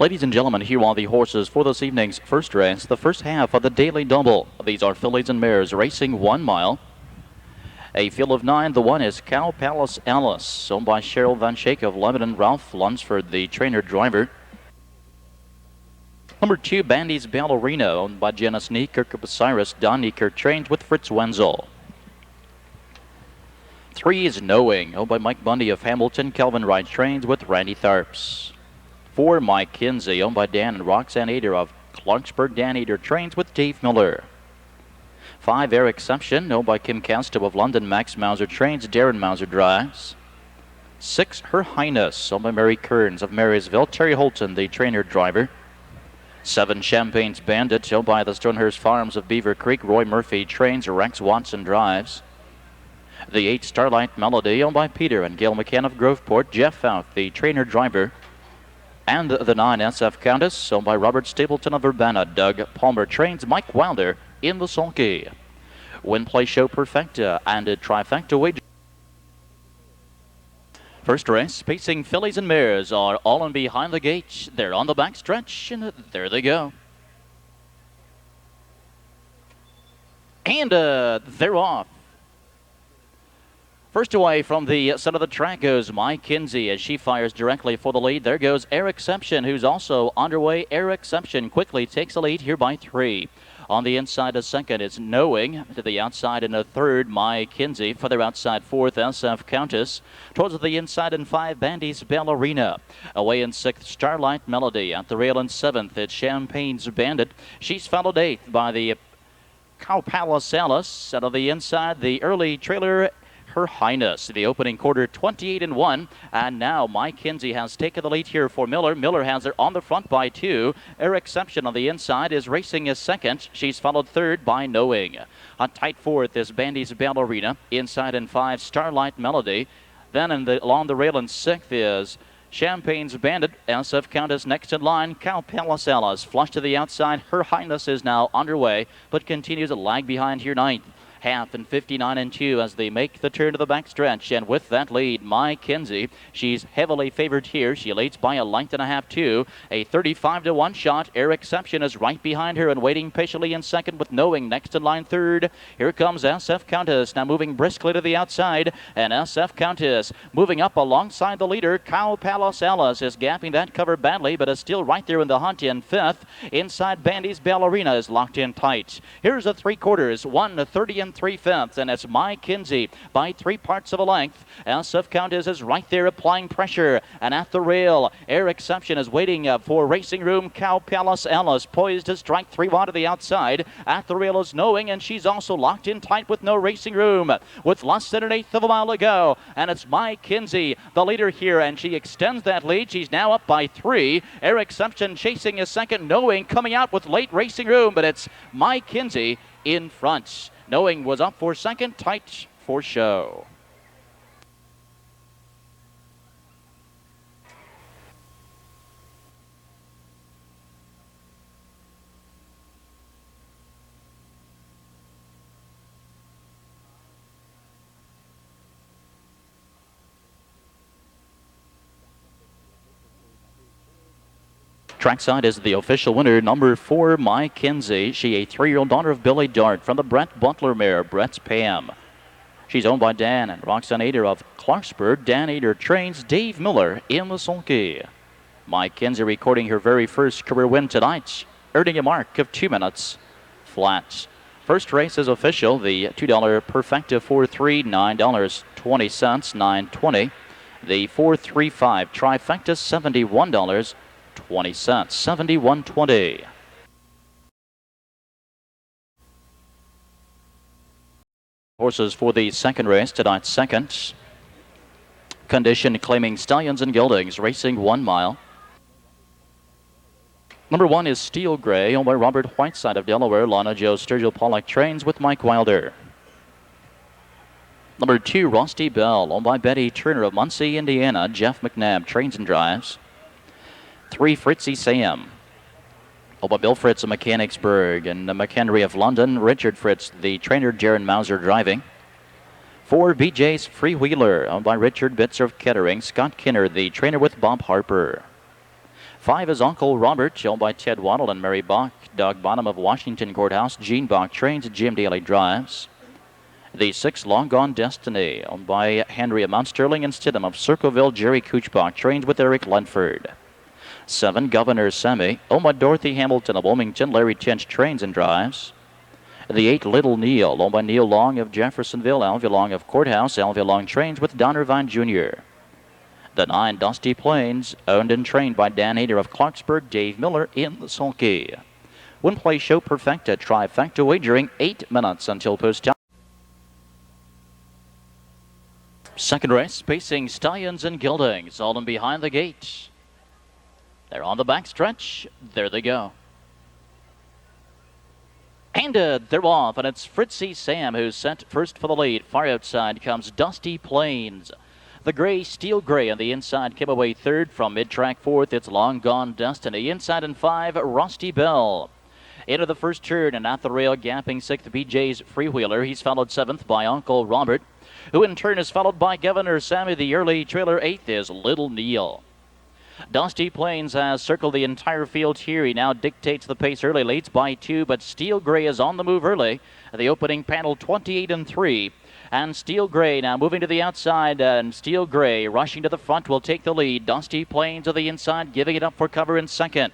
Ladies and gentlemen, here are the horses for this evening's first race, the first half of the daily double. These are fillies and mares racing 1 mile. A field of 9. The one is COWBOY, owned by Cheryl Van Schaik of Lebanon, Ralph Lunsford, the trainer-driver. Number 2, Bandy's Ballerina, owned by Janice Niekirk of Osiris. Don Niekirk trains with Fritz Wenzel. 3 is Knowing, owned by Mike Bundy of Hamilton. Kelvin Wright trains with Randy Tharps. 4, Mike Kinsey, owned by Dan and Roxanne Eder of Clarksburg. Dan Eder trains with Dave Miller. 5, Air Exception, owned by Kim Casto of London. Max Mauser trains. Darren Mauser drives. 6, Her Highness, owned by Mary Kearns of Marysville. Terry Holton, the trainer-driver. 7, Champagne's Bandit, owned by the Stonehurst Farms of Beaver Creek. Roy Murphy trains. Rex Watson drives. The 8, Starlight Melody, owned by Peter and Gail McCann of Groveport. Jeff Fouth, the trainer-driver. And the 9, SF Countess, owned by Robert Stapleton of Urbana. Doug Palmer trains. Mike Wilder in the sulky. Win Play Show Perfecta and a Trifecta wager. First race, pacing fillies and mares are all in behind the gate. They're on the back stretch, and there they go. And they're off. First away from the center of the track goes Mike Kinsey as she fires directly for the lead. There goes Air Exception, who's also underway. Air Exception quickly takes the lead here by 3. On the inside, a second is Knowing. To the outside in a third, Mike Kinsey. Further outside, 4th, SF Countess. Towards the inside in 5, Bandy's Ballerina. Away in 6th, Starlight Melody. At the rail in 7th, it's Champagne's Bandit. She's followed 8th by the COWBOY. Out of the inside, the early trailer, Her Highness. The opening quarter, 28-1. And now Mike Kinsey has taken the lead here for Miller. Miller has her on the front by 2. Air Exception on the inside is racing as second. She's followed third by Knowing. A tight 4th is Bandy's Ballerina. Inside in 5, Starlight Melody. Then along the rail in 6th is Champagne's Bandit. SF Countess next in line. COWBOY flush to the outside. Her Highness is now underway, but continues to lag behind here 9th. Half and 59-2 as they make the turn to the backstretch. And with that lead, Mike Kinsey, she's heavily favored here. She leads by a length and a half, too. A 35-1 shot. Air Exception is right behind her and waiting patiently in second with Knowing next in line third. Here comes SF Countess, now moving briskly to the outside. And SF Countess moving up alongside the leader. COWBOY is gapping that cover badly, but is still right there in the hunt in 5th. Inside, Bandy's Ballerina is locked in tight. Here's the 3/4, 1:30 3/5, and it's Mike Kinsey by 3 parts of a length. SF Countess is right there applying pressure, and at the rail, Air Exception is waiting for Racing Room. COWBOY poised to strike 3 wide to the outside. At the rail is Knowing, and she's also locked in tight with no Racing Room with less than 1/8 of a mile to go. And it's Mike Kinsey, the leader here, and she extends that lead. She's now up by 3. Air Exception chasing a second. Knowing coming out with late Racing Room, but it's Mike Kinsey in front. Knowing was up for second, tight for show. Trackside is the official winner, number 4, Mike Kinsey. She a 3-year-old daughter of Billy Dart from the Brett Butler mare, Brett's Pam. She's owned by Dan and Roxanne Eder of Clarksburg. Dan Eder trains Dave Miller in the sulky. Mike Kinsey recording her very first career win tonight, earning a mark of 2 minutes flat. First race is official, the $2 Perfecta 4-3, $9.20, $9.20. The 4-3-5 Trifecta, $71.20, $71.20. Horses for the second race, tonight's second. Condition claiming Stallions and Geldings, racing 1 mile. Number 1 is Steel Gray, owned by Robert Whiteside of Delaware. Lana Joe Sturgill Pollock trains with Mike Wilder. Number 2, Rusty Bell, owned by Betty Turner of Muncie, Indiana. Jeff McNabb trains and drives. 3, Fritzy Sam, owned by Bill Fritz of Mechanicsburg and McHenry of London. Richard Fritz, the trainer, Jaron Mauser driving. 4, BJ's Freewheeler, owned by Richard Bitzer of Kettering. Scott Kinner, the trainer with Bob Harper. 5 is Uncle Robert, owned by Ted Waddle and Mary Bach. Doug Bonham of Washington Courthouse. Gene Bach trains. Jim Daly drives. The 6, Long Gone Destiny, owned by Henry Mount Sterling and Stidham of Circleville. Jerry Kuchbach trains with Eric Lenford. 7, Governor Sammy, owned by Dorothy Hamilton of Wilmington. Larry Tinch trains and drives. The 8, Little Neil, owned by Neil Long of Jeffersonville. Alvy Long of Courthouse. Alvy Long trains with Don Irvine Jr. The 9, Dusty Plains, owned and trained by Dan Hader of Clarksburg. Dave Miller in the sulky. Win play show perfecta, trifecta wagering 8 minutes until post time. Second race, pacing Stallions and Geldings, all in behind the gate. They're on the back stretch. There they go. And they're off, and it's Fritzy Sam who's sent first for the lead. Far outside comes Dusty Plains. The gray, Steel Gray on the inside came away third. From mid-track fourth, it's Long Gone Destiny. Inside in 5, Rusty Bell. Into the first turn and at the rail, gapping sixth, BJ's Freewheeler. He's followed seventh by Uncle Robert, who in turn is followed by Governor Sammy. The early trailer. Eighth is Little Neil. Dusty Plains has circled the entire field here. He now dictates the pace early, leads by 2, but Steel Gray is on the move early. The opening panel 28-3. And Steel Gray now moving to the outside, and Steel Gray rushing to the front will take the lead. Dusty Plains to the inside, giving it up for cover in second.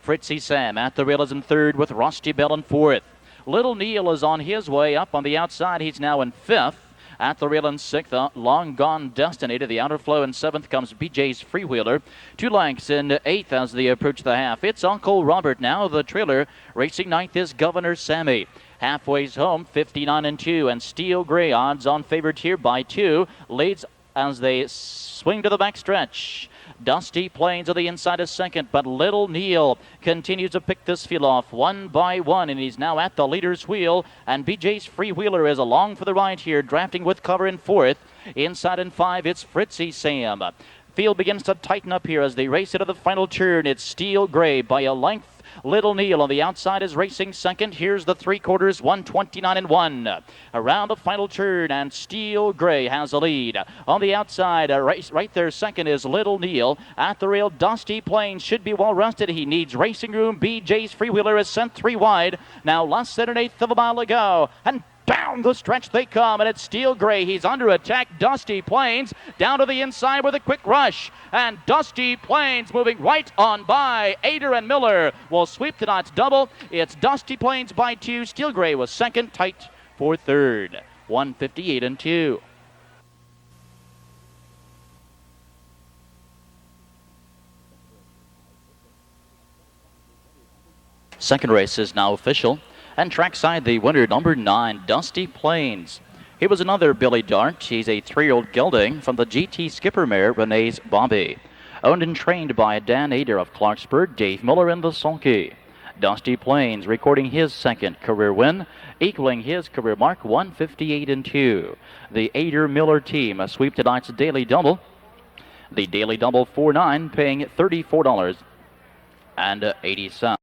Fritzy Sam at the rail is in third with Rusty Bell in fourth. Little Neil is on his way up on the outside. He's now in fifth. At the rail in sixth, Long Gone Destiny. To the outer flow in seventh comes BJ's Freewheeler. 2 lengths in eighth as they approach the half. It's Uncle Robert now. The trailer racing ninth is Governor Sammy. Halfway's home, 59-2, and Steel Gray odds on favored here by 2. Leads as they swing to the back stretch. Dusty Plains to the inside is second, but Little Neil continues to pick this field off one by one, and he's now at the leader's wheel, and BJ's Freewheeler is along for the ride here, drafting with cover in fourth. Inside in 5, it's Fritzy Sam. Field begins to tighten up here as they race into the final turn. It's Steel Gray by a length. Little Neil on the outside is racing second. Here's the 3/4, 129-1. Around the final turn, and Steel Gray has a lead. On the outside, right there, second is Little Neil. At the rail, Dusty Plains should be well rested. He needs racing room. BJ's Freewheeler is sent 3 wide. Now less than an eighth of a mile to go. And down the stretch they come, and it's Steel Gray. He's under attack. Dusty Plains down to the inside with a quick rush. And Dusty Plains moving right on by. Ader and Miller will sweep tonight's double. It's Dusty Plains by 2. Steel Gray was second, tight for third. 158-2. Second race is now official. And trackside, the winner, number 9, Dusty Plains. He was another Billy Dart. He's a 3-year-old gelding from the GT Skipper mare, Renee's Bobby. Owned and trained by Dan Ader of Clarksburg, Dave Miller in the sulky. Dusty Plains recording his second career win, equaling his career mark, 158-2. The Ader Miller team sweep tonight's daily double. The daily double 4-9, paying $34.80.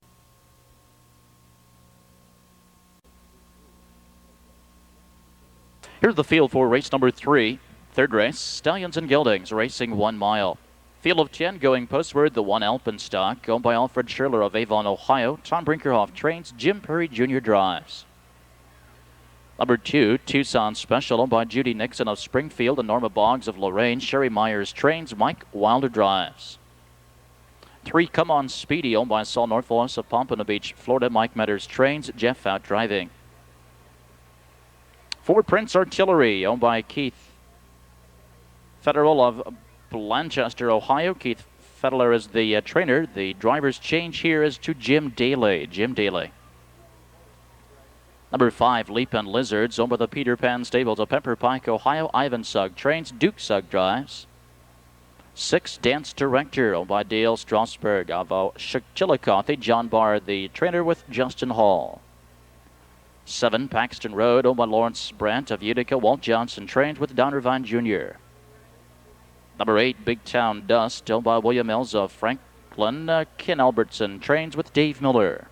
Here's the field for race number 3. Third race, Stallions and Geldings racing 1 mile. Field of 10 going postward, the 1 Alpenstock, owned by Alfred Schurler of Avon, Ohio. Tom Brinkerhoff trains, Jim Perry Jr. drives. Number 2, Tucson Special, owned by Judy Nixon of Springfield and Norma Boggs of Lorraine. Sherry Myers trains, Mike Wilder drives. 3, Come On Speedy, owned by Saul Northvoss of Pompano Beach, Florida. Mike Metters trains, Jeff out driving. 4, Prince Artillery, owned by Keith Federal of Blanchester, Ohio. Keith Federer is the trainer. The driver's change here is to Jim Daly. Jim Daly. Number 5, Leap and Lizards, owned by the Peter Pan Stables of Pepper Pike, Ohio. Ivan Sugg trains. Duke Sugg drives. 6, Dance Director, owned by Dale Strasberg of Chillicothe. John Barr, the trainer, with Justin Hall. 7, Paxton Road, owned by Lawrence Brandt of Utica. Walt Johnson trains with Don Irvine Jr. Number 8, Big Town Dust, owned by William Ells of Franklin. Ken Albertson trains with Dave Miller.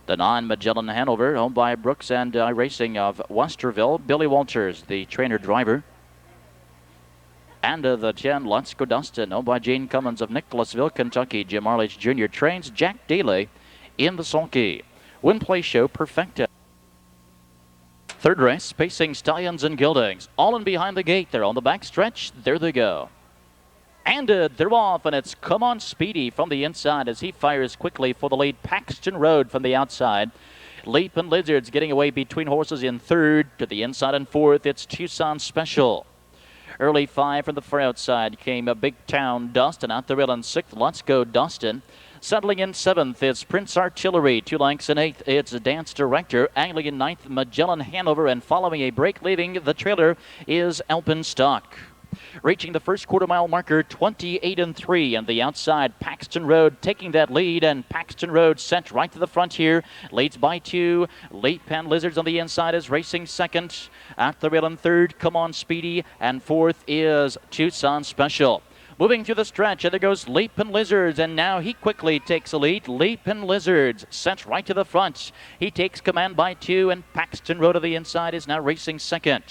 The 9, Magellan Hanover, owned by Brooks and Racing of Westerville. Billy Walters, the trainer driver. And the 10, Let's Go Dustin, owned by Gene Cummins of Nicholasville, Kentucky. Jim Arledge Jr. trains Jack Daly in the sulky. Win Play Show Perfecta. Third race, Pacing Stallions and Gildings. All in behind the gate. They're on the back stretch. There they go. And they're off, and it's Come On Speedy from the inside as he fires quickly for the lead. Paxton Road from the outside. Leap and Lizards getting away between horses in third. To the inside and fourth, it's Tucson Special. Early 5 from the far outside came a Big Town Dustin. Out the rail in 6th, Let's Go Dustin. Settling in 7th, it's Prince Artillery. 2 lengths in 8th, it's Dance Director. Angling in 9th, Magellan Hanover. And following a break, leaving the trailer is Alpenstock. Reaching the first quarter-mile marker, 28-3, and the outside, Paxton Road taking that lead, and Paxton Road sent right to the front here, leads by 2. Leap and Lizards on the inside is racing second. At the rail in third, Come On Speedy, and fourth is Tucson Special. Moving through the stretch, and there goes Leap and Lizards, and now he quickly takes a lead. Leap and Lizards sent right to the front. He takes command by 2, and Paxton Road to the inside is now racing second.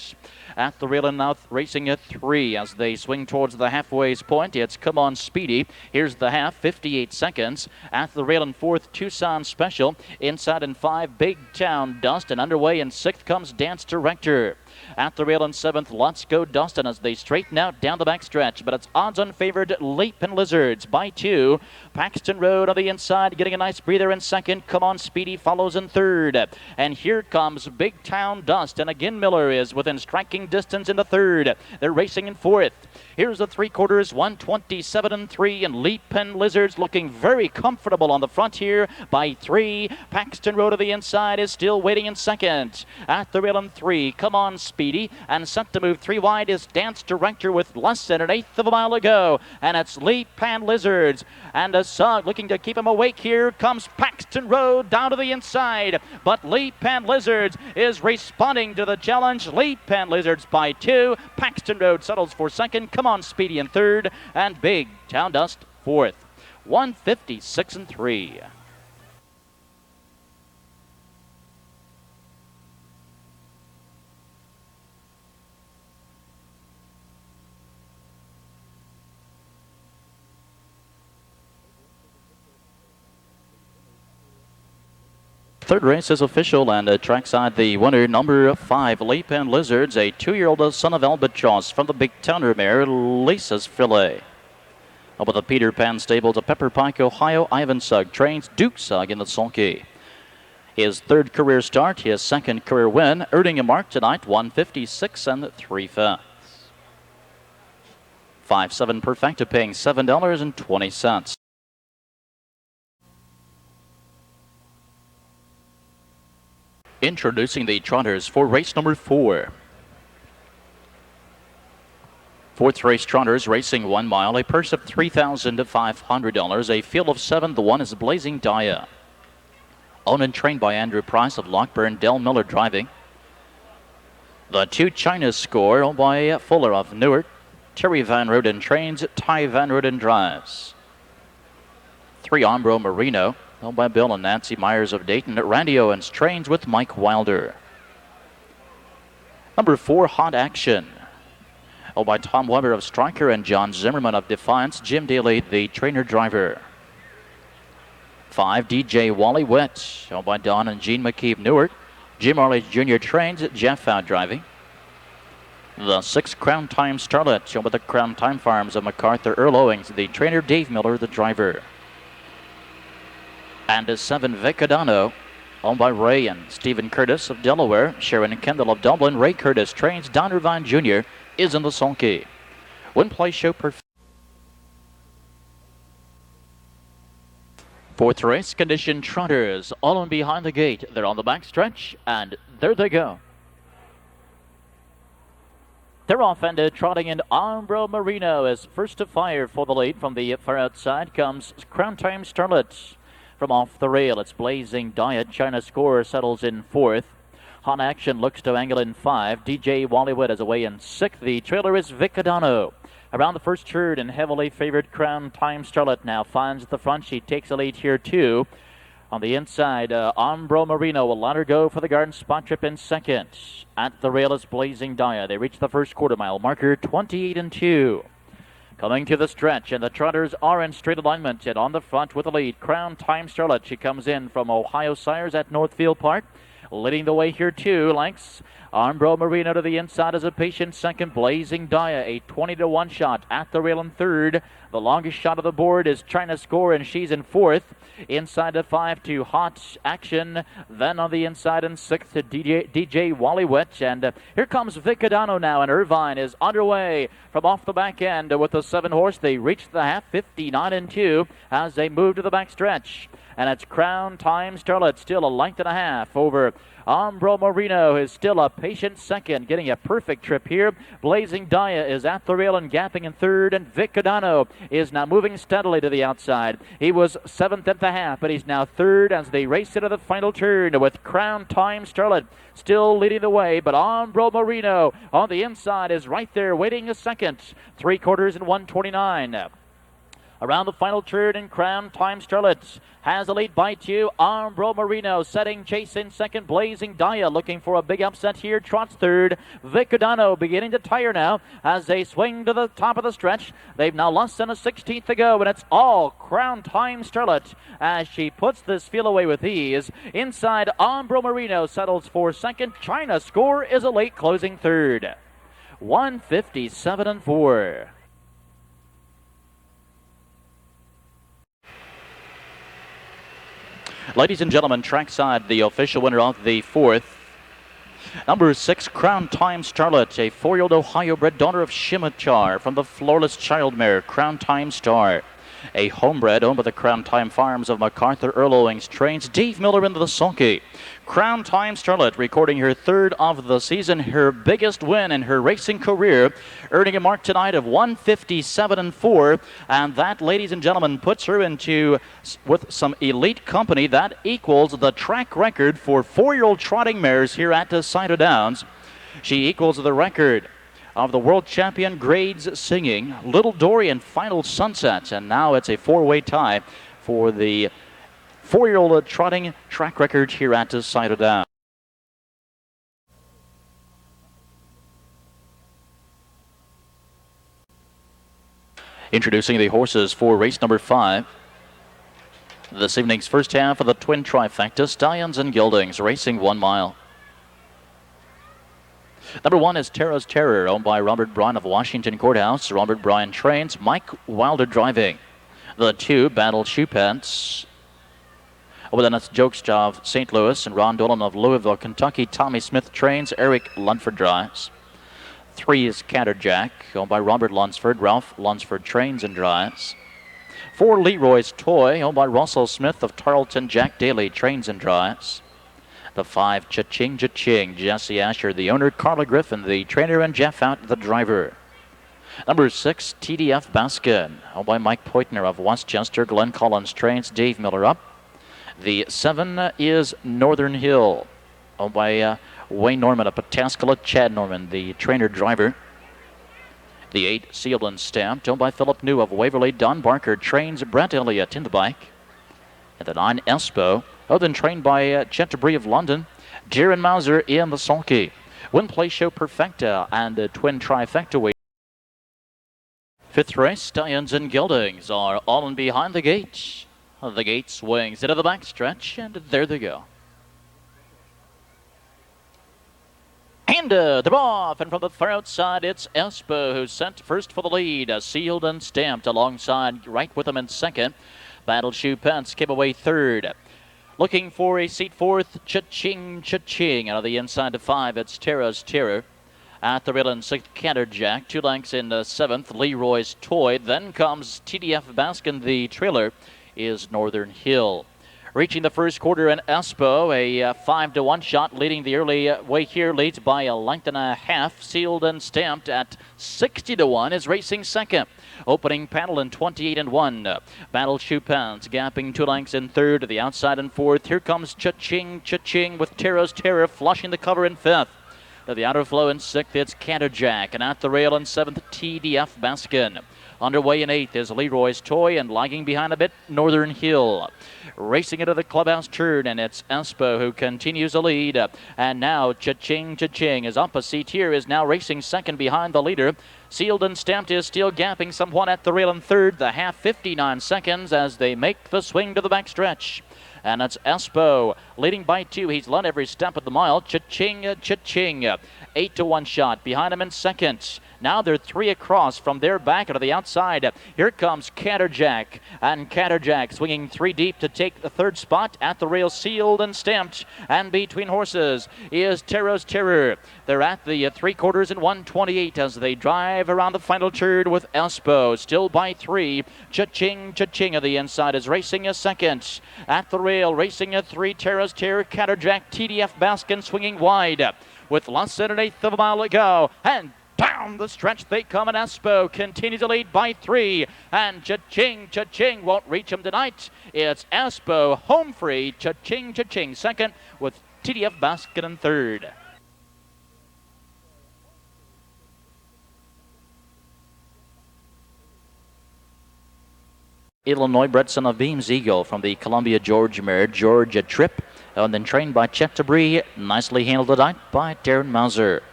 At the rail and mouth, racing at 3 as they swing towards the halfway point. It's Come On Speedy. Here's the half, 58 seconds. At the rail in 4th, Tucson Special. Inside in 5, Big Town Dustin. Underway in 6th comes Dance Director. At the rail in 7th, Let's Go Dustin as they straighten out down the backstretch. But it's odds unfavored Leap and Lizards by 2. Paxton Road on the inside getting a nice breather in 2nd. Come On Speedy follows in 3rd. And here comes Big Town Dustin. Again, Miller is within striking distance in the 3rd. They're racing in 4th. Here's the 3/4, 127-3, and Leap and Lizards looking very comfortable on the front here by 3. Paxton Road to the inside is still waiting in 2nd. At the rail in 3, Come On Speedy, and sent to move 3 wide is Dance Director with less than an 1/8 of a mile to go. And it's Leap and Lizards, and a Sug looking to keep him awake. Here comes Paxton Road down to the inside, but Leap and Lizards is responding to the challenge. Leap and Lizards by 2. Paxton Road settles for 2nd. Come On Speedy in 3rd, and Big Town Dust 4th. 156-3. Third race is official, and trackside the winner, number 5, Leap and Lizards, a 2-year-old son of Albatross from the Big Towner mare, Lisa's Filet. Over the Peter Pan Stables of Pepper Pike, Ohio, Ivan Sugg trains Duke Sugg in the sulky. His 3rd career start, his 2nd career win, earning a mark tonight, 156 3/5. 5-7 Perfecta paying $7.20. Introducing the trotters for race number 4. 4th race trotters racing 1 mile, a purse of $3,500, a field of 7. The 1 is Blazing Daya. Owned and trained by Andrew Price of Lockburn, Del Miller driving. The 2 China Score, owned by Fuller of Newark. Terry Van Ruden trains, Ty Van Ruden drives. 3 Ombro Marino, owned by Bill and Nancy Myers of Dayton. Randy Owens trains with Mike Wilder. Number 4, Hot Action, owned by Tom Weber of Stryker and John Zimmerman of Defiance. Jim Daly, the trainer driver. 5, DJ Wally Witt, owned by Don and Gene McKee of Newark. Jim Arledge Jr. trains, Jeff out driving. The 6, Crown Time Starlet, owned by the Crown Time Farms of MacArthur. Earl Owings, the trainer. Dave Miller, the driver. And a 7, Vicadano, owned by Ray and Stephen Curtis of Delaware. Sharon Kendall of Dublin. Ray Curtis trains. Don Irvine Jr. is in the sulky. Win Play Show Perfect. 4th race, Condition Trotters, all in behind the gate. They're on the back stretch, and there they go. They're off, and trotting in. Ombro Marino is first to fire for the lead. From the far outside comes Crown Time Starlet. From off the rail, it's Blazing Diet. China Score settles in 4th. Hot Action looks to angle in 5. DJ Wallywood is away in 6th. The trailer is Vicadano. Around the first turn, and heavily favored Crown Time Starlet now finds the front. She takes a lead here too. On the inside, Umbro Marino will let her go for the Garden Spot Trip in second. At the rail is Blazing Dia. They reach the first quarter mile marker, 28-2. Coming to the stretch, and the trotters are in straight alignment. And on the front with the lead, Crown Time Starlet. She comes in from Ohio Sires at Northfield Park. Leading the way here, 2 lengths. Umbro Marino to the inside as a patient second. Blazing Dia, a 20-1 shot at the rail in third. The longest shot of the board is China Score, and she's in fourth. Inside to 5 to Hot Action. Then on the inside in sixth to DJ Wallywitch. And here comes Vicadano now, and Irvine is underway from off the back end with the 7-horse. They reach the half, 59-2 as they move to the back stretch. And it's Crown Time Starlet, still a length and a half over Umbro Marino, is still a patient second, getting a perfect trip here. Blazing Dia is at the rail and gapping in third, and Vicadano is now moving steadily to the outside. He was 7th at the half, but he's now third as they race into the final turn with Crown Time Starlet still leading the way, but Umbro Marino on the inside is right there waiting a second. 3/4 and 129. Around the final turn, in Crown Time Starlet has a lead by 2. Umbro Marino setting chase in second. Blazing Dia looking for a big upset here. Trots third. Vicadano beginning to tire now as they swing to the top of the stretch. They've now less than a 16th to go, and it's all Crown Time Starlet as she puts this field away with ease. Inside, Umbro Marino settles for second. China Score is a late closing third. 157-4. Ladies and gentlemen, trackside, the official winner of the fourth. Number 6, Crown Time Starlet, a 4-year-old Ohio-bred daughter of Shimachar from the Florless Child Mare, Crown Time Star. A homebred owned by the Crown Time Farms of MacArthur Earl Owings, trains Dave Miller into the sulky. Crown Time Starlet recording her third of the season, her biggest win in her racing career, earning a mark tonight of 157-4, and that, ladies and gentlemen, puts her into with some elite company that equals the track record for 4-year-old trotting mares here at Scioto Downs. She equals the record of the world champion grades singing, Little Dory and Final Sunset, and now it's a 4-way tie for the 4-year-old trotting track record here at Scioto Downs. Introducing the horses for race number 5. This evening's first half of the twin trifecta, Stallions and Geldings, racing 1 mile. Number 1 is Tara's Terror, owned by Robert Bryan of Washington Courthouse. Robert Bryan trains, Mike Wilder driving. The 2, Battle Shoe Pants. Well, then it's Jokes of St. Louis and Ron Dolan of Louisville, Kentucky. Tommy Smith trains, Eric Lunsford drives. 3 is Catterjack, owned by Robert Lunsford. Ralph Lunsford trains and drives. 4, Leroy's Toy, owned by Russell Smith of Tarleton. Jack Daly trains and drives. The 5, Cha-Ching, Cha-Ching, Jesse Asher, the owner. Carla Griffin, the trainer, and Jeff Out, the driver. Number 6, TDF Baskin, owned by Mike Poitner of Westchester. Glenn Collins trains, Dave Miller up. The 7 is Northern Hill, owned by Wayne Norman of Pataskala. Chad Norman, the trainer-driver. The 8, Sealed and Stamped, owned by Philip New of Waverly. Don Barker trains Brett Elliott in the bike. And the 9, Espo, then trained by Chet Debris of London. Darren Mauser in the sulky. Win Play Show Perfecta and Twin Trifecta Week. 5th race, Stallions and Geldings are all in behind the gate. The gate swings into the backstretch, and there they go. And they're off, and from the far outside, it's Espo who's sent first for the lead. Sealed and Stamped alongside, right with him in second. Battle Shoe Pence came away third. Looking for a seat fourth, Cha-Ching, Cha-Ching. Out of the inside to 5, it's Tara's Terror. At the rail in 6th, Catterjack. 2 lengths in 7th, Leroy's Toy. Then comes TDF Baskin. The trailer is Northern Hill. Reaching the first quarter, in Espo, a 5-1 shot, leading the early way here, leads by a length and a half. Sealed and Stamped at 60-1 is racing second. Opening panel in 28-1. Battle Shoe Pants gapping 2 lengths in third, to the outside in fourth. Here comes Cha-Ching, Cha-Ching with Tara's Terror flushing the cover in fifth. To the outer flow in 6th, it's Canterjack. And at the rail in 7th, TDF Baskin. Underway in 8th is Leroy's Toy, and lagging behind a bit, Northern Hill. Racing into the clubhouse turn, and it's Espo who continues the lead. And now Cha-Ching is up a seat here, is now racing second behind the leader. Sealed and Stamped is still gapping somewhat at the rail in 3rd. The half 59 seconds as they make the swing to the backstretch. And it's Espo leading by 2. He's led every step of the mile. Cha-Ching. 8-1 shot. Behind him in 2nd. Now they're 3 across from their back to the outside. Here comes Canterjack. And Canterjack swinging 3 deep to take the 3rd spot at the rail. Sealed and Stamped. And between horses is Terra's Terror. They're at the 3/4 in 1:28 as they drive around the final turn with Espo. Still by 3. Cha-Ching on the inside is racing a 2nd. At the rail, racing a 3. Terra's Terror, Canterjack, TDF Baskin swinging wide. With less than 1/8 of a mile to go. And down the stretch they come, and Espo continues to lead by 3. And Cha-Ching won't reach him tonight. It's Espo home free. Cha-Ching 2nd with TDF Baskin in 3rd. Illinois bred son of Beams Eagle from the Columbia George mare, Georgia Trip, and then trained by Chet Debris, nicely handled tonight by Darren Mauser.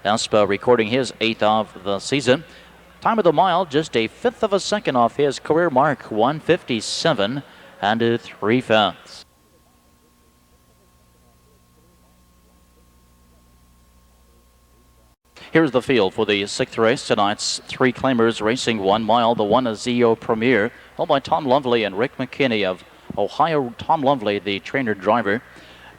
Espo recording his 8th of the season. Time of the mile, just a 1/5 of a second off his career mark, 1:57 and 3/5. Here's the field for the 6th race. Tonight's 3 claimers racing 1 mile. The one is Zio Premier, held by Tom Lovely and Rick McKinney of Ohio. Tom Lovely, the trainer driver.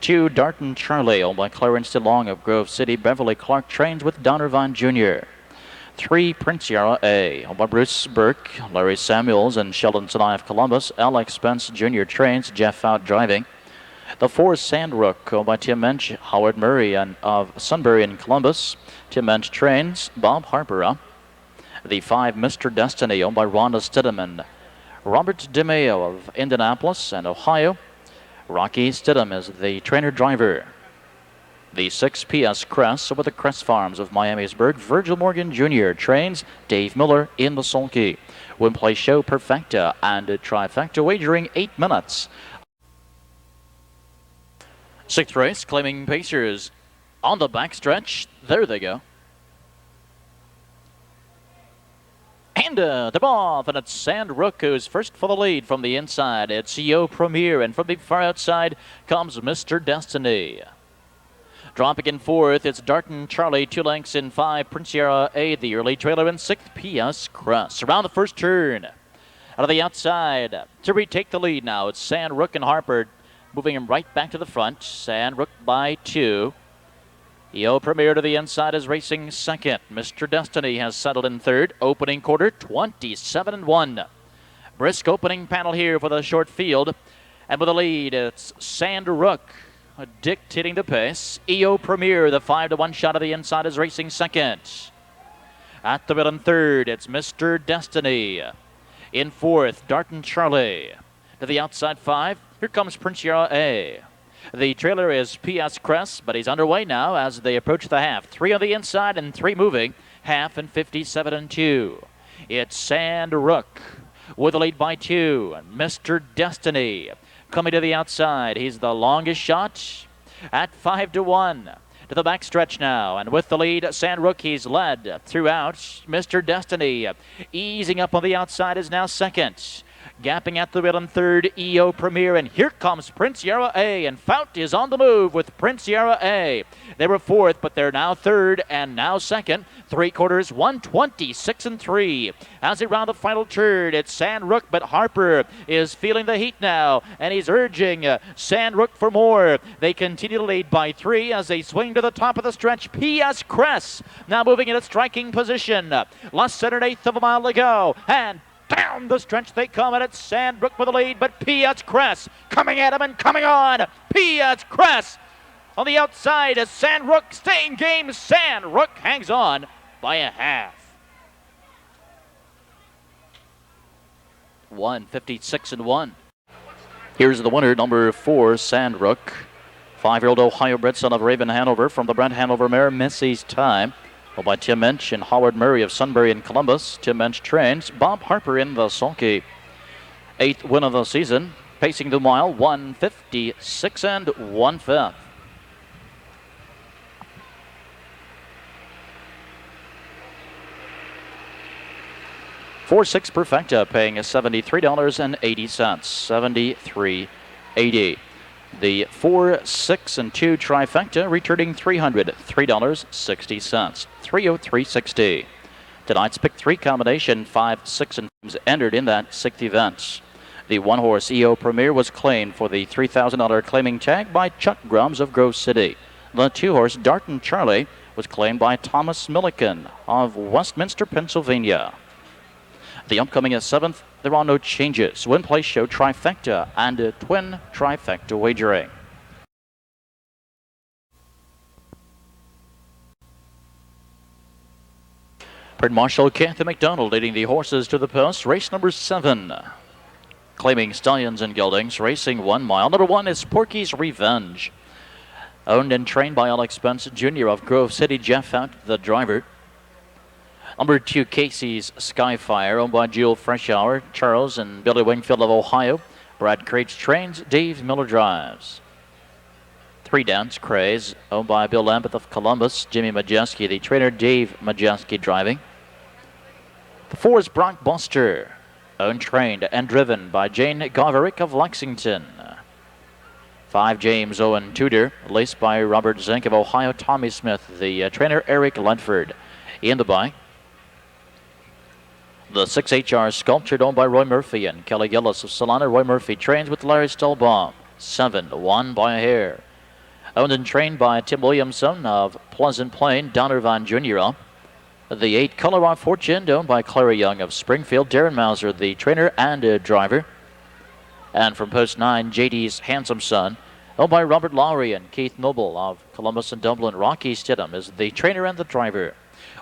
2, Darton Charlie, owned by Clarence DeLong of Grove City. Beverly Clark trains with Don Irvine Jr. 3, Prince Yara A, owned by Bruce Burke, Larry Samuels, and Sheldon Sinai of Columbus. Alex Spence Jr. trains, Jeff out driving. The 4, Sandrook, owned by Tim Mensch, Howard Murray and of Sunbury in Columbus. Tim Mensch trains, Bob Harper. The 5, Mr. Destiny, owned by Rhonda Stidham and Robert DeMeo of Indianapolis and Ohio. Rocky Stidham is the trainer driver. The 6, PS Cress over the Cress Farms of Miamisburg. Virgil Morgan Jr. trains, Dave Miller in the sulky. Win Play Show Perfecta and Trifecta wagering 8 minutes. 6th race, claiming pacers on the backstretch. There they go. And they're off, and it's Sandrook who's first for the lead from the inside. It's Yo Premier, and from the far outside comes Mr. Destiny. Dropping in 4th, it's Darton Charlie, 2 lengths in 5. Prince Yara A, the early trailer in 6th. PS Cress. Around the first turn. Out of the outside to retake the lead now. It's Sandrook and Harper moving him right back to the front. Sandrook by 2. Yo Premier to the inside is racing 2nd. Mr. Destiny has settled in 3rd. Opening quarter, 27-1. Brisk opening panel here for the short field. And with the lead, it's Sandrook dictating the pace. Yo Premier, the 5-1 shot of the inside, is racing 2nd. At the middle in 3rd, it's Mr. Destiny. In 4th, Darton Charlie. To the outside 5, here comes Prince Yara A. The trailer is PS Cress, but he's underway now as they approach the half. 3 on the inside and 3 moving. Half and 57-2. It's Sandrook with the lead by 2. Mr. Destiny coming to the outside. He's the longest shot at 5-1. To the backstretch now, and with the lead, Sandrook, he's led throughout. Mr. Destiny easing up on the outside is now 2nd. Gapping at the middle in 3rd, EO Premier, and here comes Prince Yara A, and Fount is on the move with Prince Yara A. They were 4th, but they're now 3rd and now 2nd. 3/4, 126-3. As they round the final turn, it's Sandrook, but Harper is feeling the heat now, and he's urging Sandrook for more. They continue to lead by 3 as they swing to the top of the stretch. PS Cress now moving in a striking position. Less than 1/8 of a mile to go, and down the stretch they come, and it's Sandrook with the lead, but P.S. Cress coming at him and coming on. P.S. Cress on the outside as Sandrook staying game. Sandrook hangs on by a half. 1:56-1. Here's the winner, number 4, Sandrook. 5-year-old Ohio bred son of Raven Hanover from the Brent Hanover mare Missy's Time. Well, by Tim Inch and Howard Murray of Sunbury in Columbus. Tim Inch trains Bob Harper in the sulky. 8th win of the season. Pacing the mile, 1:56 and 1/5. $4-6 Perfecta paying $73.80. $73.80. The 4, 6, and 2 trifecta returning $303.60. $303.60. Tonight's pick 3 combination, 5, 6, and 2 entered in that 6th event. The 1-horse EO Premier was claimed for the $3,000 claiming tag by Chuck Grums of Grove City. The 2-horse Darton Charlie was claimed by Thomas Milliken of Westminster, Pennsylvania. The upcoming 7th, there are no changes. Win, place, show, trifecta, and a twin trifecta wagering. Prince Marshal Kathy McDonald leading the horses to the post. Race number 7. Claiming stallions and geldings, racing 1 mile. Number 1 is Porky's Revenge. Owned and trained by Alex Spence Jr. of Grove City. Jeff Out, the driver. Number 2, Casey's Skyfire, owned by Jewel Freshour, Charles and Billy Wingfield of Ohio. Brad Crates trains, Dave Miller drives. 3 Dance Craze, owned by Bill Lambeth of Columbus, Jimmy Majeski, the trainer, Dave Majeski driving. The 4 is Blockbuster, owned, trained, and driven by Jane Goverick of Lexington. 5 James Owen Tudor, laced by Robert Zink of Ohio, Tommy Smith, the trainer, Eric Ledford. In the bike, the 6 HR Sculptured, owned by Roy Murphy and Kelly Gillis of Solana. Roy Murphy trains with Larry Stolbaum. 7 Won by a Hair, owned and trained by Tim Williamson of Pleasant Plain, Donovan Jr. The 8 Color of Fortune, owned by Clary Young of Springfield, Darren Mauser, the trainer and driver. And from post 9, JD's Handsome Son, owned by Robert Lowry and Keith Noble of Columbus and Dublin. Rocky Stidham is the trainer and the driver.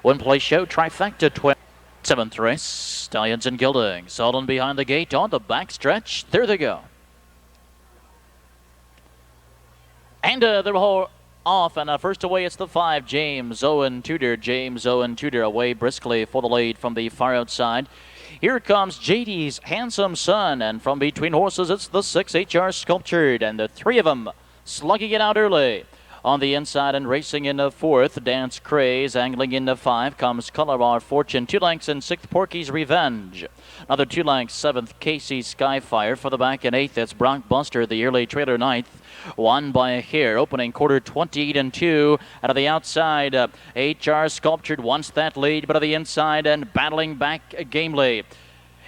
Win, place, show, trifecta, twin. 7th race, Stallions and Geldings. Solon behind the gate on the back stretch. There they go. And they're all off. And first away, it's the 5, James Owen Tudor. James Owen Tudor away briskly for the lead from the far outside. Here comes JD's Handsome Son. And from between horses, it's the 6 HR Sculptured. And the 3 of them slugging it out early. On the inside and racing in the 4th, Dance Craze. Angling in the 5 comes Color Our Fortune. 2 lengths in 6th, Porky's Revenge. Another 2 lengths, 7th, Casey's Skyfire. For the back in 8th, it's Blockbuster, the early trailer 9th. Won by a Hair, opening quarter 28 and 2. Out of the outside, HR Sculptured wants that lead, but on the inside and battling back gamely,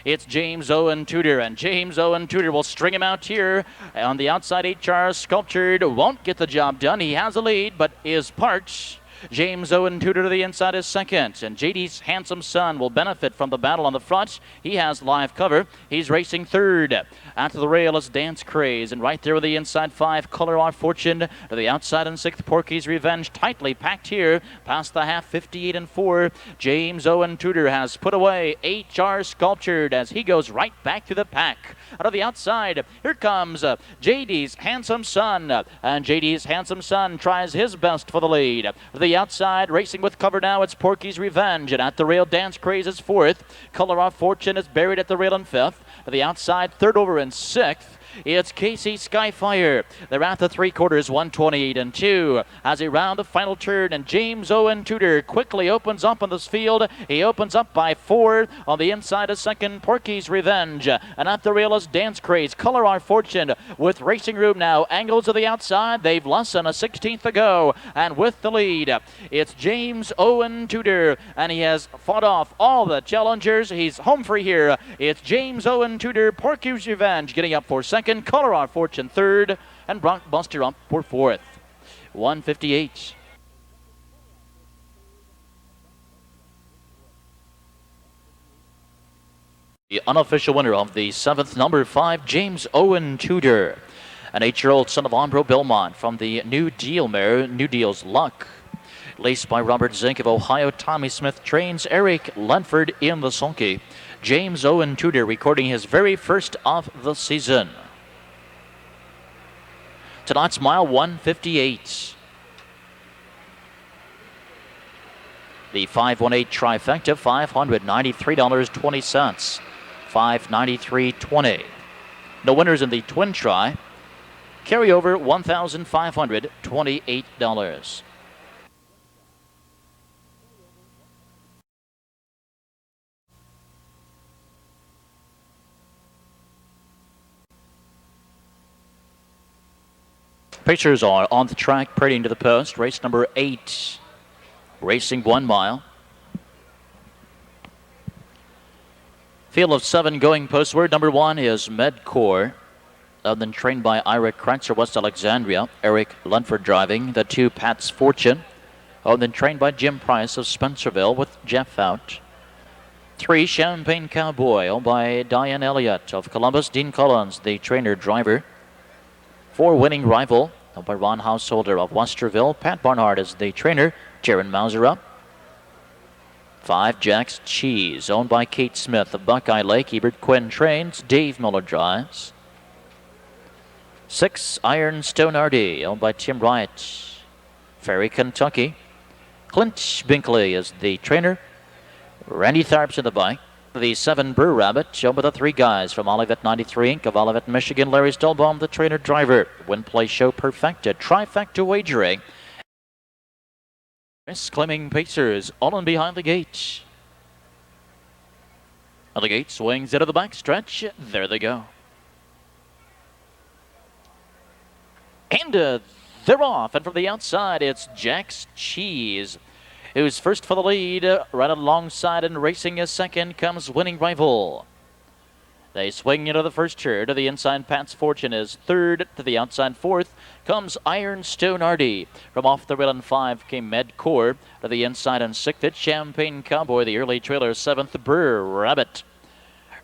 it's James Owen Tudor, and James Owen Tudor will string him out here. On the outside, HR Sculptured won't get the job done. He has a lead, but is parched. James Owen Tudor to the inside is 2nd, and JD's Handsome Son will benefit from the battle on the front. He has live cover. He's racing 3rd. Out to the rail is Dance Craze, and right there with the inside 5, Color Our Fortune. To the outside in 6th, Porky's Revenge. Tightly packed here, past the half, 58 and 4. James Owen Tudor has put away HR Sculptured as he goes right back to the pack. Out of the outside, here comes JD's Handsome Son, and JD's Handsome Son tries his best for the lead. To the outside, racing with cover now, it's Porky's Revenge, and at the rail, Dance Craze is 4th. Color of Fortune is buried at the rail in 5th. To the outside, 3rd over in 6th. It's Casey Skyfire. They're at the 3/4, 128 and 2. As he round the final turn, and James Owen Tudor quickly opens up on this field. He opens up by 4. On the inside, a 2nd, Porky's Revenge. And at the rail is Dance Craze. Color Our Fortune with racing room now. Angles to the outside. They've less than a 16th to go. And with the lead, it's James Owen Tudor. And he has fought off all the challengers. He's home free here. It's James Owen Tudor, Porky's Revenge, getting up for 2nd. Color Our Fortune 3rd, and Blockbuster up for 4th. 158. The unofficial winner of the 7th, number 5, James Owen Tudor, an 8-year-old son of Ambro Belmont from the New Deal mare, New Deal's Luck. Laced by Robert Zink of Ohio, Tommy Smith trains Eric Ledford in the sulky. James Owen Tudor recording his very first of the season. Tonight's mile 158. The 518 trifecta, $593.20. $593.20. No winners in the twin try. Carryover $1,528. Pacers are on the track, parading to the post. Race number 8, racing 1 mile. Field of 7 going postward. Number 1 is Medcore, then trained by Ira Kratzer, West Alexandria. Eric Lunford driving. The 2, Pat's Fortune, then trained by Jim Price of Spencerville with Jeff out. 3, Champagne Cowboy, owned by Diane Elliott of Columbus. Dean Collins, the trainer driver. 4, Winning Rival, owned by Ron Householder of Westerville. Pat Barnhart is the trainer. Jaron Mauser up. 5, Jack's Cheese, owned by Kate Smith of Buckeye Lake. Ebert Quinn trains. Dave Miller drives. 6, Ironstone RD, owned by Tim Wright. Ferry, Kentucky. Clint Binkley is the trainer. Randy Tharps in the bike. The 7, Brew Rabbit, owned by the 3 guys from Olivet 93 Inc. of Olivet, Michigan. Larry Stolbaum, the trainer driver. Win Play Show perfected. Trifecta wagering. Claiming Pacers all in behind the gate. And the gate swings into the back stretch. There they go. And they're off. And from the outside, it's Jack's Cheese, who's first for the lead. Right alongside and racing a second comes Winning Rival. They swing into the first turn. To the inside, Pat's Fortune is third. To the outside, fourth comes Ironstone RD. From off the rail in 5 came Medcore. To the inside and sixth, it's Champagne Cowboy. The early trailer, 7th, Brew Rabbit.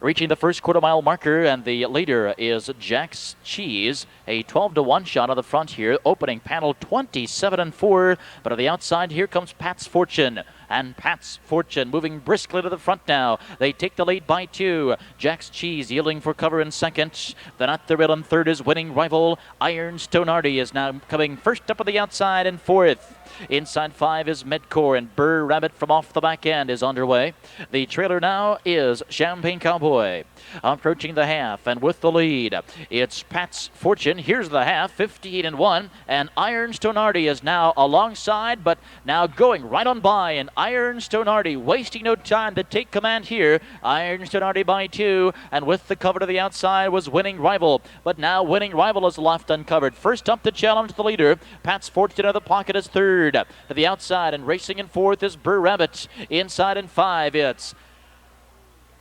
Reaching the first quarter-mile marker, and the leader is Jack's Cheese. A 12-1 shot on the front here. Opening panel 27-4. But on the outside, here comes Pat's Fortune. And Pat's Fortune moving briskly to the front now. They take the lead by 2. Jack's Cheese yielding for cover in second. Then at the rail in third is Winning Rival. Ironstone Arty is now coming first up on the outside and fourth. Inside 5 is Medcore, and Burr Rabbit from off the back end is underway. The trailer now is Champagne Cowboy. Approaching the half, and with the lead, it's Pat's Fortune. Here's the half, 58-1, and Ironstone Arty is now alongside, but now going right on by, and Ironstone Arty wasting no time to take command here. Ironstone Arty by 2, and with the cover to the outside was Winning Rival, but now Winning Rival is left uncovered. First up to challenge the leader. Pat's Fortune out of the pocket is third. To the outside and racing in fourth is Burr Rabbit. Inside in 5, it's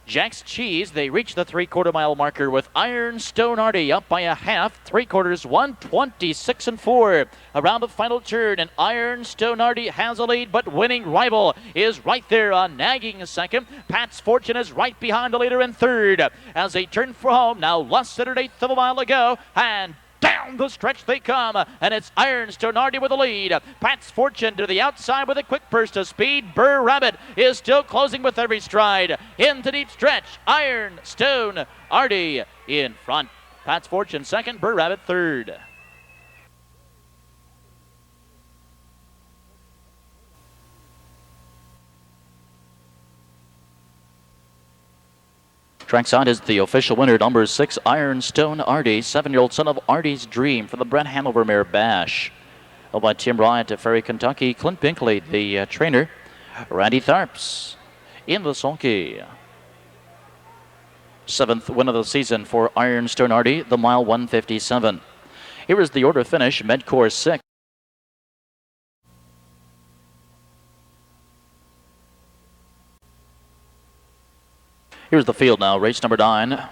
Jack's Cheese. They reach the 3/4 mile marker with Ironstone Arty up by a half. 3/4, 1:26-4. Around the final turn, and Ironstone Arty has a lead, but Winning Rival is right there on nagging a second. Pat's Fortune is right behind the leader in third. As they turn for home, now less than an eighth of a mile to go, and down the stretch they come, and it's Ironstone Arty with the lead. Pat's Fortune to the outside with a quick burst of speed. Burr Rabbit is still closing with every stride. Into deep stretch, Ironstone Arty in front. Pat's Fortune second, Burr Rabbit third. Trackside is the official winner, number 6, Ironstone Arty, 7-year-old son of Arty's Dream from the Brett Hanover mare Bash. Held by Tim Bryant of Ferry, Kentucky. Clint Binkley, the trainer. Randy Tharps in the sulky. 7th win of the season for Ironstone Arty, the mile 157. Here is the order finish. Medcore 6. Here's the field now. Race number 9.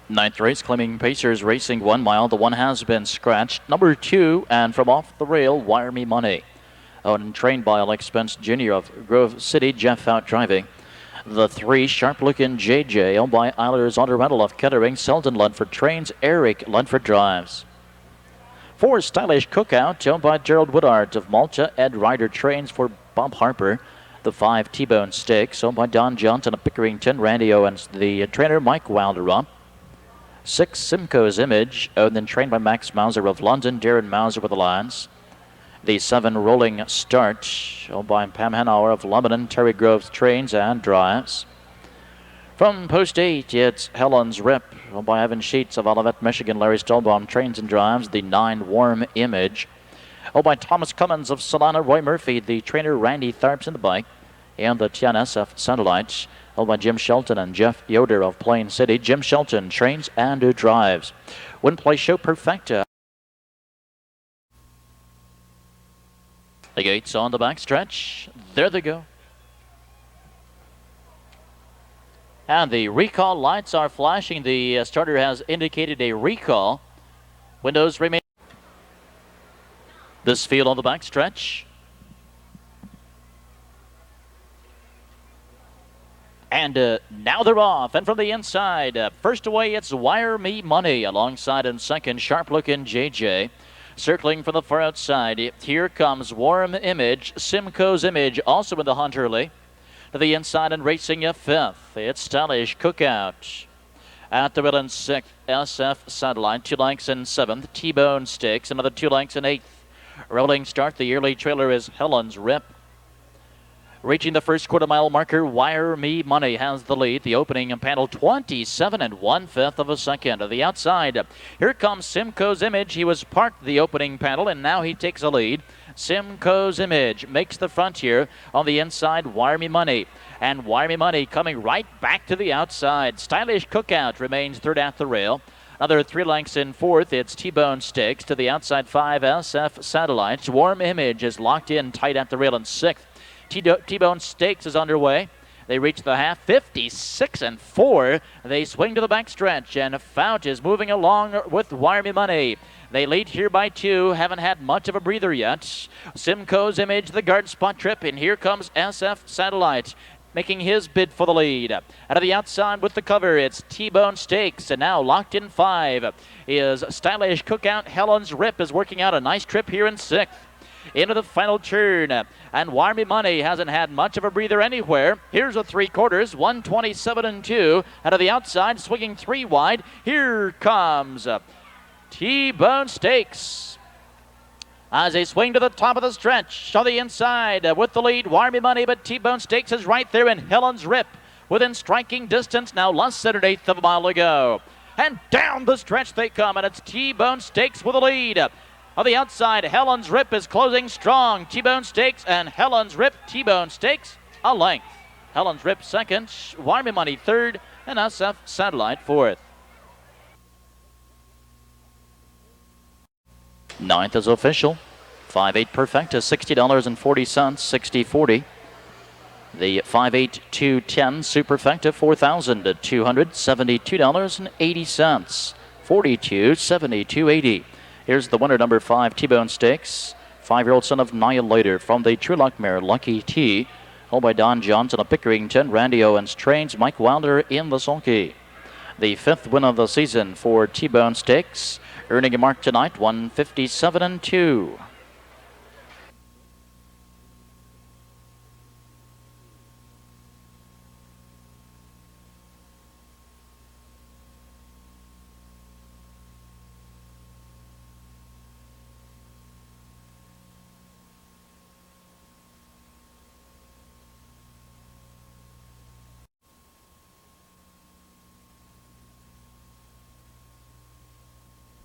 9th race, claiming Pacers racing 1 mile. The 1 has been scratched. Number 2, and from off the rail, Wire Me Money. And trained by Alex Spence Jr. of Grove City, Jeff out driving. The 3, Sharp Looking JJ, owned by Eilers Auto of Kettering. Selden Lunford trains. Eric Lunford drives. 4, Stylish Cookout, owned by Gerald Woodard of Malta. Ed Ryder trains for Bob Harper. The 5, T-Bone Steaks, owned by Don Johnson of Pickerington. Randy Owens, the trainer. Mike Wilder up. 6, Simcoe's Image, owned and trained by Max Mauser of London. Darren Mauser with the lines. The 7, Rolling Start, owned by Pam Hanover of Lebanon. Terry Groves trains and drives. From post 8, it's Helen's Rip, owned by Evan Sheets of Olivet, Michigan. Larry Stolbaum trains and drives. The 9, Warm Image, owned by Thomas Cummins of Solana. Roy Murphy, the trainer. Randy Tharps in the bike. And the 10, SF Satellite, owned by Jim Shelton and Jeff Yoder of Plain City. Jim Shelton trains and drives. Win Play Show Perfecta. The gates on the backstretch. There they go. And the recall lights are flashing. The starter has indicated a recall. Windows remain. This field on the backstretch. And now they're off. And from the inside, first away, it's Wire Me Money. Alongside in second, sharp-looking JJ. Circling from the far outside, here comes Warm Image. Simcoe's Image also in the hunt early. To the inside and racing a fifth, it's Stylish Cookout. At the wheel in sixth, SF Satellite. 2 lengths in seventh. T-Bone Sticks, another 2 lengths in eighth. Rolling Start, the yearly trailer is Helen's Rip. Reaching the first quarter mile marker, Wire Me Money has the lead. The opening panel 27 1/5 of a second. To the outside, here comes Simcoe's Image. He was parked the opening panel and now he takes a lead. Simcoe's Image makes the front here. On the inside, Wire Me Money. And Wire Me Money coming right back to the outside. Stylish Cookout remains third at the rail. Another 3 lengths in fourth, it's T-Bone Sticks. To the outside, 5 SF Satellites. Warm Image is locked in tight at the rail in sixth. T-Bone Stakes is underway. They reach the half, 56 4. They swing to the backstretch, and Fount is moving along with Wire Me Money. They lead here by 2, haven't had much of a breather yet. Simcoe's Image, the guard spot trip, and here comes SF Satellite, making his bid for the lead. Out of the outside with the cover, it's T-Bone Stakes, and now locked in 5 is Stylish Cookout. Helen's Rip is working out a nice trip here in sixth. Into the final turn, and Wire Me Money hasn't had much of a breather anywhere. Here's a 3/4, 127 2. Out of the outside, swinging 3 wide. Here comes T-Bone Stakes as they swing to the top of the stretch. On the inside with the lead, Wire Me Money, but T-Bone Stakes is right there in Helen's Rip within striking distance now, less than 1/8 of a mile to go. And down the stretch they come, and it's T-Bone Stakes with the lead. On the outside, Helen's Rip is closing strong. T-Bone Stakes and Helen's Rip. T-Bone Stakes a length. Helen's Rip second, Wire Me Money third, and SF Satellite fourth. Ninth is official. 5-8 Perfecta, $60.40, 60-40. The 5-8 210 Superfecta, $4,272.80, 42.72.80. Here's the winner, number 5, T-Bone Stakes. 5-year-old son of Annihilator from the True Luck mare, Lucky T. Held by Don Johnson of Pickerington. Randy Owens trains. Mike Wilder in the sulky. The 5th win of the season for T-Bone Stakes. Earning a mark tonight, 157 2.